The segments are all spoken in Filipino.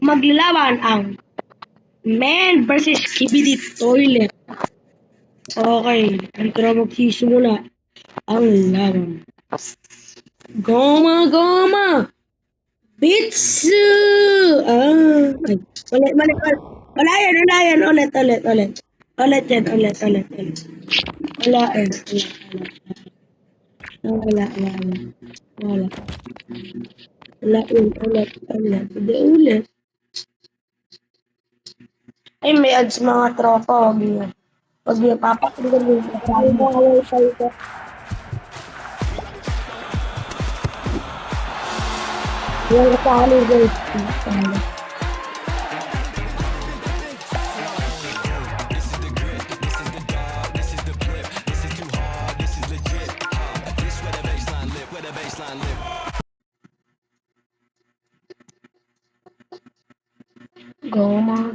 maglalaban ang Man versus Skibidi Toilet. Okay, dito na magsisimula ang laban. Goma, goma! Bitsu! Ay, ulit. Wala yan. Ulit. Ulit yan. Wala yan. Wala. Ulit. Hindi ulit. Ay, may ads mga tropa. Wag niya papakinggan yung bawal salita. Yung kasali guys. Goma.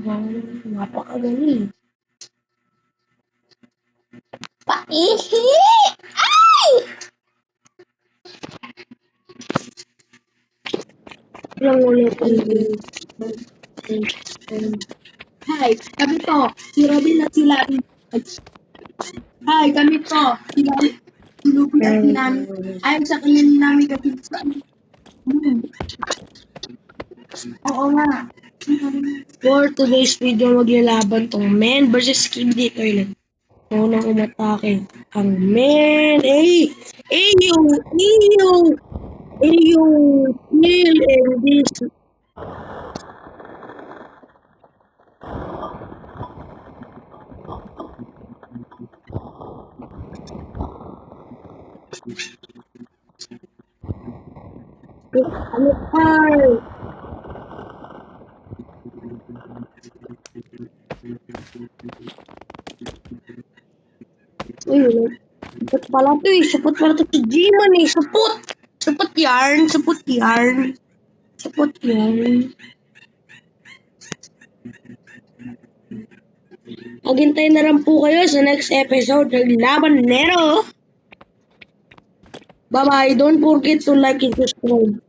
Napakagaling. Paihi! Ay! Ilang ulit. Hi, kami to. Si Robin at si Larry. Hi, kami to. Si Larry. Sinubig at namin. Ayaw sa kanya ni namin kapitsan. Oo nga. For today's video, maglalaban tong Man versus Skibidi Toilet. Unang umatake ang Man. Eyo, kill and this. Ano par? Uy, sapot pala to eh. Sapot pala to si G-Man eh. Sapot yarn. Maghintay na lang po kayo sa next episode ng Laban Nero. Bye-bye. Don't forget to like and subscribe.